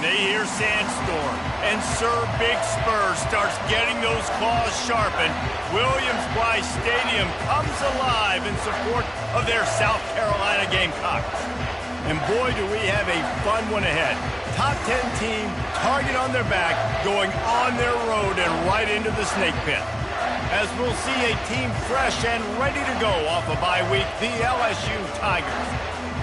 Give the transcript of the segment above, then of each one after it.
they hear Sandstorm, and Sir Big Spur starts getting those claws sharpened. Williams-Brice Stadium comes alive in support of their South Carolina Gamecocks. And boy, do we have a fun one ahead. Top 10 team, target on their back, going on their road and right into the snake pit. As we'll see a team fresh and ready to go off a bye week, the LSU Tigers,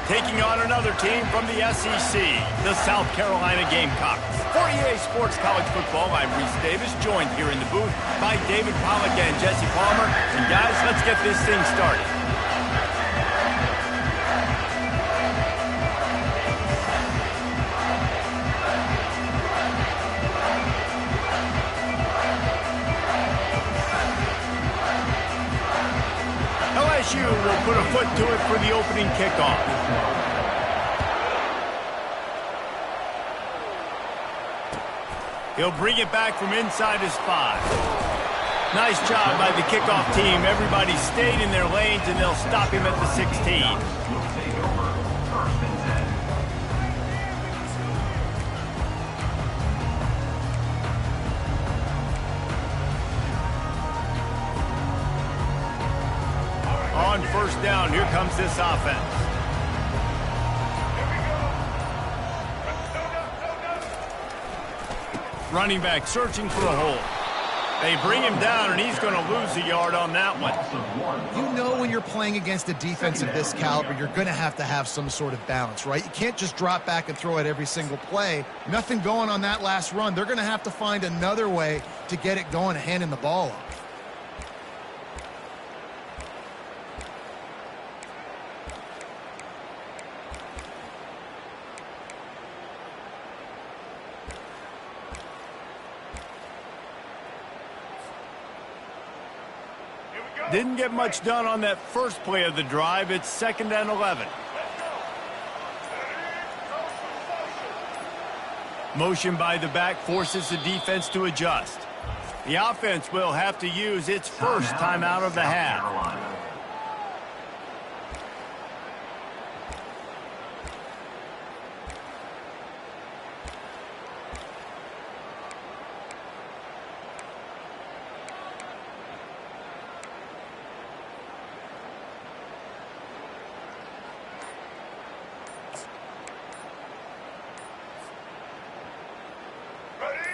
taking on another team from the SEC, the South Carolina Gamecocks. For EA Sports College Football, I'm Reese Davis, joined here in the booth by David Pollack and Jesse Palmer. And guys, let's get this thing started. LSU will put a foot to it for the opening kickoff. He'll bring it back from inside his 5. Nice job by the kickoff team. Everybody stayed in their lanes, and they'll stop him at the 16. On first down, here comes this offense. Running back searching for a hole. They bring him down, and he's going to lose a yard on that one. You know when you're playing against a defense of this caliber, you're going to have some sort of balance, right? You can't just drop back and throw it every single play. Nothing going on that last run. They're going to have to find another way to get it going, handing the ball off. Didn't get much done on that first play of the drive. It's 2nd and 11. Motion by the back forces the defense to adjust. The offense will have to use its first timeout of the half.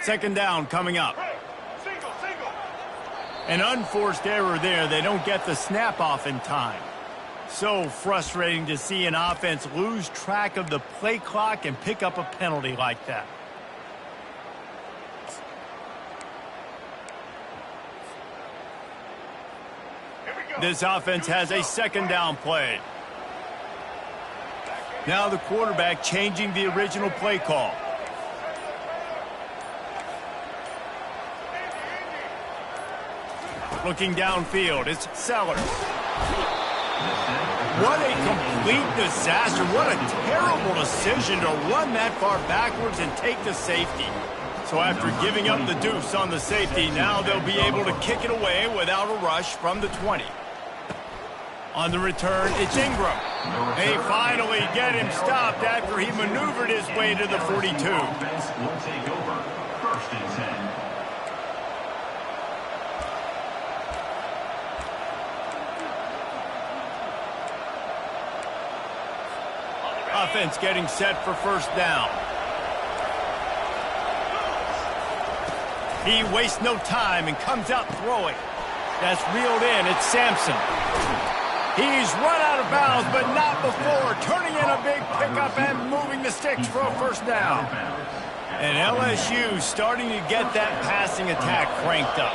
Second down coming up. An unforced error there. They don't get the snap off in time. So frustrating to see an offense lose track of the play clock and pick up a penalty like that. This offense has a second down play. Now the quarterback changing the original play call. Looking downfield, it's Sellers. What a complete disaster. What a terrible decision to run that far backwards and take the safety. So after giving up the deuce on the safety, now they'll be able to kick it away without a rush from the 20. On the return, it's Ingram. They finally get him stopped after he maneuvered his way to the 42. Offense getting set for first down. He wastes no time and comes out throwing. That's reeled in. It's Sampson. He's run out of bounds, but not before turning in a big pickup and moving the sticks for a first down. And LSU starting to get that passing attack cranked up.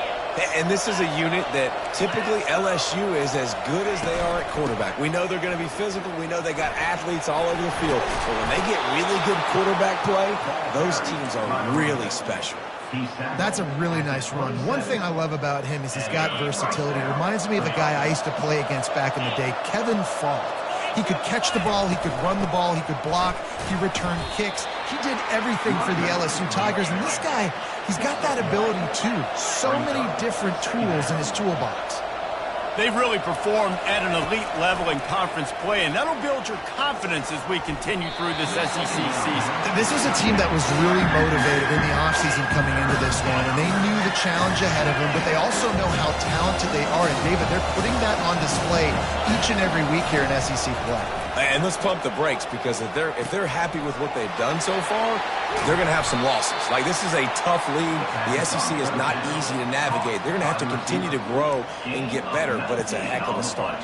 And this is a unit that typically LSU is as good as they are at quarterback. We know they're going to be physical. We know they got athletes all over the field. But when they get really good quarterback play, those teams are really special. That's a really nice run. One thing I love about him is he's got versatility. Reminds me of a guy I used to play against back in the day, Kevin Falk. He could catch the ball, he could run the ball, he could block, he returned kicks. He did everything for the LSU Tigers, and this guy, he's got that ability too. So many different tools in his toolbox. They've really performed at an elite level in conference play, and that'll build your confidence as we continue through this SEC season. This was a team that was really motivated in the offseason coming into this one, and they knew the challenge ahead of them, but they also know how talented they are. And, David, they're putting that on display each and every week here in SEC play. And let's pump the brakes, because if they're happy with what they've done so far, they're going to have some losses. Like, this is a tough league. The SEC is not easy to navigate. They're going to have to continue to grow and get better, but it's a heck of a start.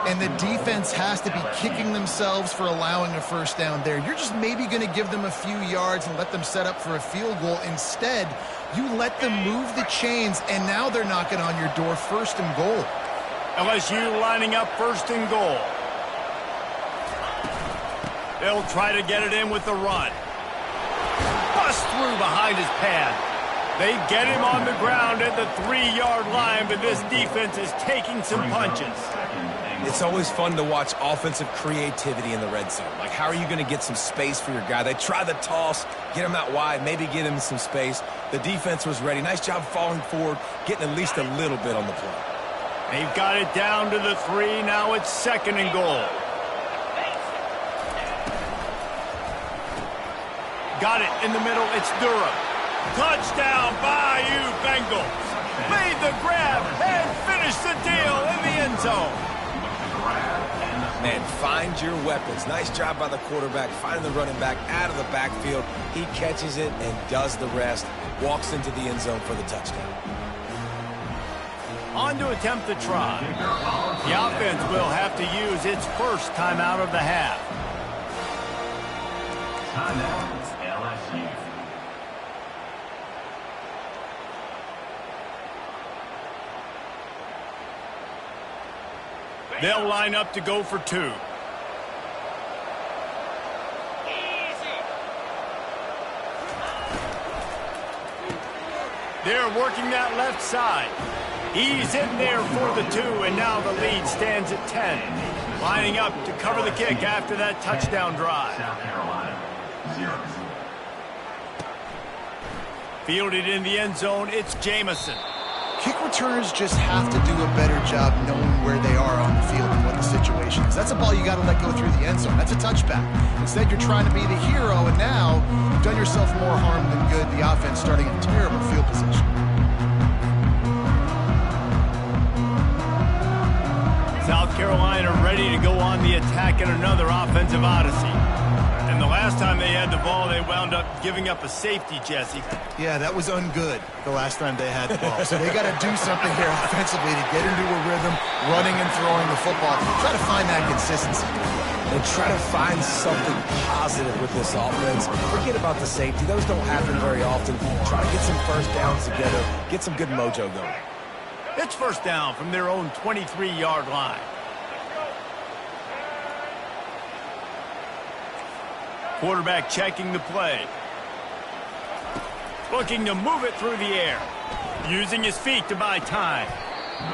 And the defense has to be kicking themselves for allowing a first down there. You're just maybe going to give them a few yards and let them set up for a field goal. Instead, you let them move the chains, and now they're knocking on your door, 1st and goal. LSU lining up 1st and goal. They'll try to get it in with the run. Bust through behind his pad. They get him on the ground at the 3-yard line, but this defense is taking some punches. It's always fun to watch offensive creativity in the red zone. Like, how are you going to get some space for your guy? They try the toss, get him out wide, maybe get him some space. The defense was ready. Nice job falling forward, getting at least a little bit on the play. They've got it down to the 3. Now it's 2nd and goal. Got it in the middle. It's Durham. Touchdown, Bayou Bengals. Made the grab and finished the deal in the end zone. Man, find your weapons. Nice job by the quarterback, finding the running back out of the backfield. He catches it and does the rest. Walks into the end zone for the touchdown. On to attempt the try. The offense will have to use its first timeout of the half. LSU. They'll line up to go for 2. They're working that left side. He's in there for the 2, and now the lead stands at 10. Lining up to cover the kick after that touchdown drive. South Carolina, 0. Fielded in the end zone, it's Jamison. Kick returners just have to do a better job knowing where they are on the field and what the situation is. That's a ball you got to let go through the end zone. That's a touchback. Instead, you're trying to be the hero, and now you've done yourself more harm than good. The offense starting in terrible field position. South Carolina ready to go on the attack in another offensive odyssey. And the last time they had the ball, they wound up giving up a safety, Jesse. Yeah, that was ungood the last time they had the ball. So they got to do something here offensively to get into a rhythm, running and throwing the football. Try to find that consistency. And try to find something positive with this offense. Forget about the safety. Those don't happen very often. Try to get some first downs together. Get some good mojo going. It's 1st down from their own 23-yard line. Quarterback checking the play. Looking to move it through the air. Using his feet to buy time.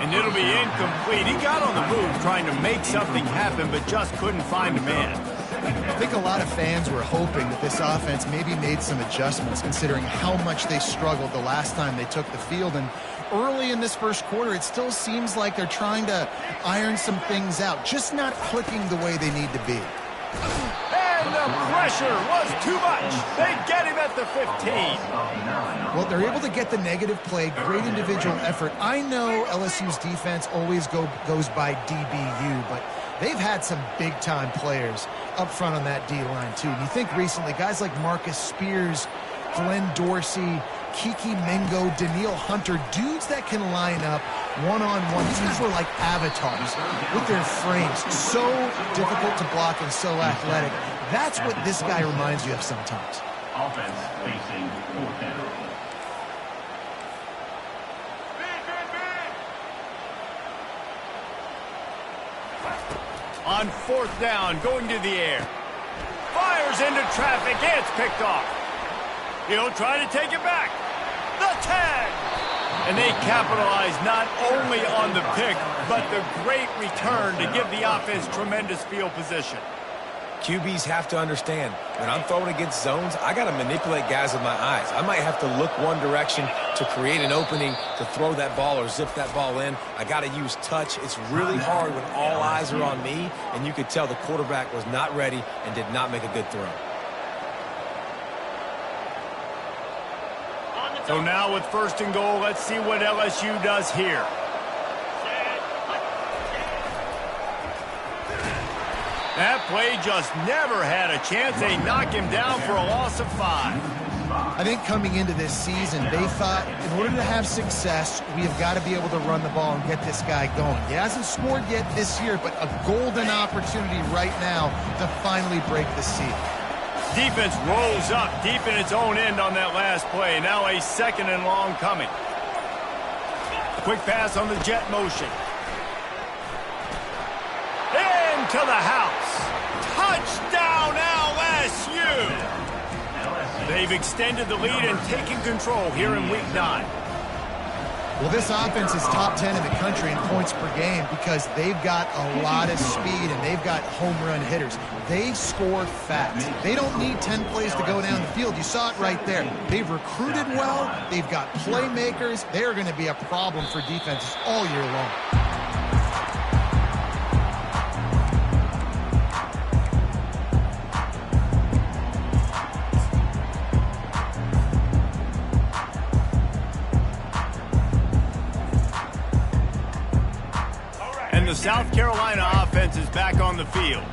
And it'll be incomplete. He got on the move trying to make something happen, but just couldn't find a man. I think a lot of fans were hoping that this offense maybe made some adjustments, considering how much they struggled the last time they took the field. And early in this first quarter, it still seems like they're trying to iron some things out, just not clicking the way they need to be. And the pressure was too much. They get him at the 15. Well, they're able to get the negative play, great individual effort. I know LSU's defense always goes by DBU, but they've had some big-time players up front on that D-line, too. And you think recently, guys like Marcus Spears, Glenn Dorsey, Kiki Mingo, Daniil Hunter, dudes that can line up one-on-one. These guys were like avatars with their frames. So difficult to block and so athletic. That's what this guy reminds you of sometimes. Offense facing 4th down. On 4th down, going to the air. Fires into traffic. It's picked off. He'll try to take it back. The tag! And they capitalize not only on the pick, but the great return to give the offense tremendous field position. QBs have to understand, when I'm throwing against zones, I got to manipulate guys with my eyes. I might have to look one direction to create an opening to throw that ball or zip that ball in. I got to use touch. It's really hard when all eyes are on me, and you could tell the quarterback was not ready and did not make a good throw. So now with 1st and goal, let's see what LSU does here. That play just never had a chance. They knock him down for a loss of 5. I think coming into this season, they thought in order to have success, we have got to be able to run the ball and get this guy going. He hasn't scored yet this year, but a golden opportunity right now to finally break the seal. Defense rolls up deep in its own end on that last play. Now a 2nd and long coming. Quick pass on the jet motion. To the house. Touchdown LSU. They've extended the lead and taken control here in week 9. Well, this offense is top 10 in the country in points per game because they've got a lot of speed and they've got home run hitters. They score fast. They don't need 10 plays to go down the field. You saw it right there. They've recruited well. They've got playmakers. They are going to be a problem for defenses all year long. The South Carolina offense is back on the field.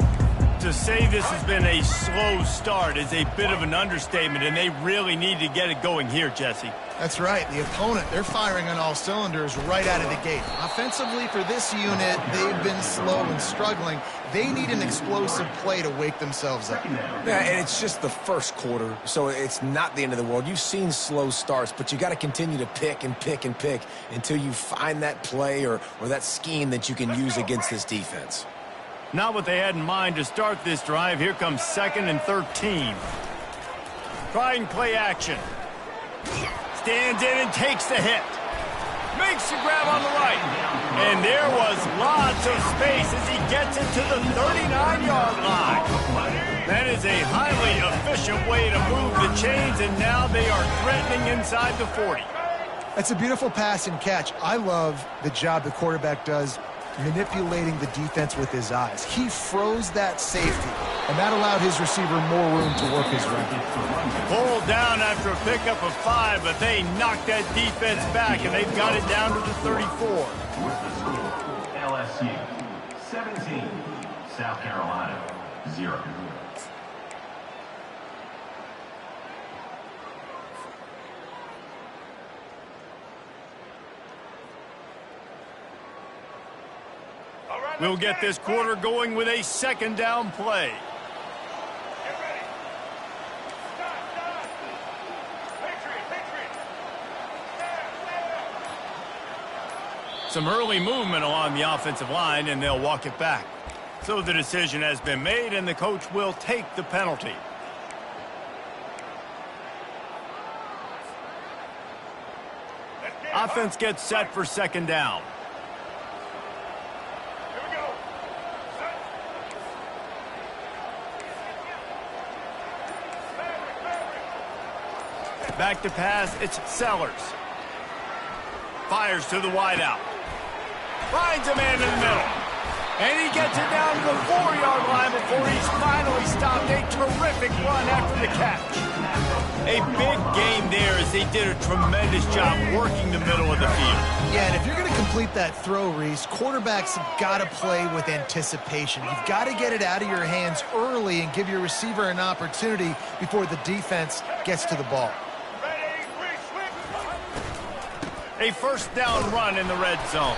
To say this has been a slow start is a bit of an understatement, and they really need to get it going here, Jesse. That's right. The opponent, they're firing on all cylinders right out of the gate. Offensively for this unit, they've been slow and struggling. They need an explosive play to wake themselves up. Yeah, and it's just the first quarter, so it's not the end of the world. You've seen slow starts, but you got to continue to pick and pick and pick until you find that play or that scheme that you can use against this defense. Not what they had in mind to start this drive. Here comes 2nd and 13. Trying play action. Stands in and takes the hit. Makes the grab on the right. And there was lots of space as he gets it to the 39-yard line. That is a highly efficient way to move the chains, and now they are threatening inside the 40. That's a beautiful pass and catch. I love the job the quarterback does manipulating the defense with his eyes. He froze that safety, and that allowed his receiver more room to work his route. Pulled down after a pickup of 5, but they knocked that defense back, and they've got it down to the 34. LSU 17, South Carolina 0. We'll get this quarter going with a 2nd down play. Some early movement along the offensive line, and they'll walk it back. So the decision has been made, and the coach will take the penalty. Offense gets set for 2nd down. Back to pass, it's Sellers. Fires to the wideout. Finds a man in the middle. And he gets it down to the 4-yard line before he's finally stopped. A terrific run after the catch. A big game there as they did a tremendous job working the middle of the field. Yeah, and if you're going to complete that throw, Reese, quarterbacks have got to play with anticipation. You've got to get it out of your hands early and give your receiver an opportunity before the defense gets to the ball. A 1st down run in the red zone.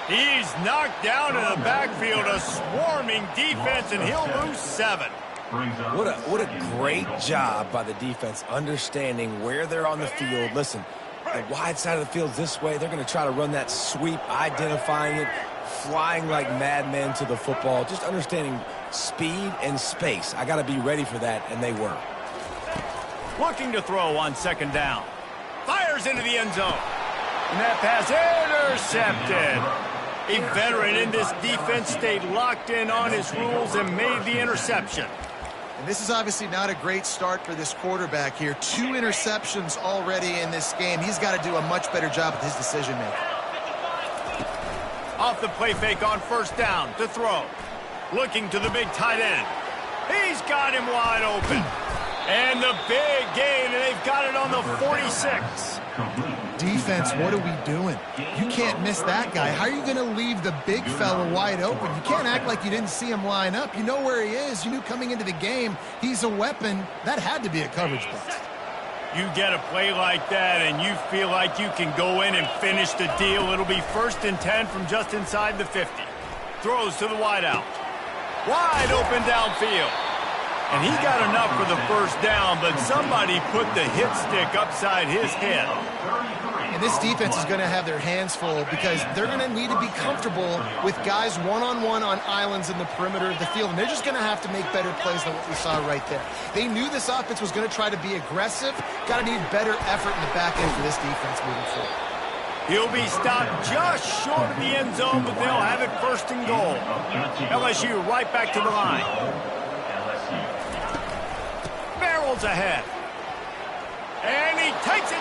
He's knocked down in the backfield, a swarming defense, and he'll lose 7. What a great job by the defense understanding where they're on the field. Listen, the wide side of the field is this way. They're going to try to run that sweep, identifying it, flying like madmen to the football, just understanding speed and space. I got to be ready for that, and they were. Looking to throw on 2nd down. Fires into the end zone. And that pass intercepted. A veteran in this defense stayed locked in on his rules and made the interception. And this is obviously not a great start for this quarterback here. 2 interceptions already in this game. He's got to do a much better job with his decision-making. Off the play fake on first down to throw. Looking to the big tight end. He's got him wide open. And the big gain, and they've got it on the 46. Defense, what are we doing? You can't miss that guy. How are you going to leave the big fella wide open? You can't act like you didn't see him line up. You know where he is. You knew coming into the game he's a weapon. That had to be a coverage bust. You get a play like that, and you feel like you can go in and finish the deal. It'll be 1st and 10 from just inside the 50. Throws to the wideout. Wide open downfield. And he got enough for the first down, but somebody put the hit stick upside his head. And this defense is going to have their hands full because they're going to need to be comfortable with guys one-on-one on islands in the perimeter of the field. And they're just going to have to make better plays than what we saw right there. They knew this offense was going to try to be aggressive. Got to need better effort in the back end for this defense moving forward. He'll be stopped just short of the end zone, but they'll have it 1st and goal. LSU right back to the line. Barrels ahead. And he takes it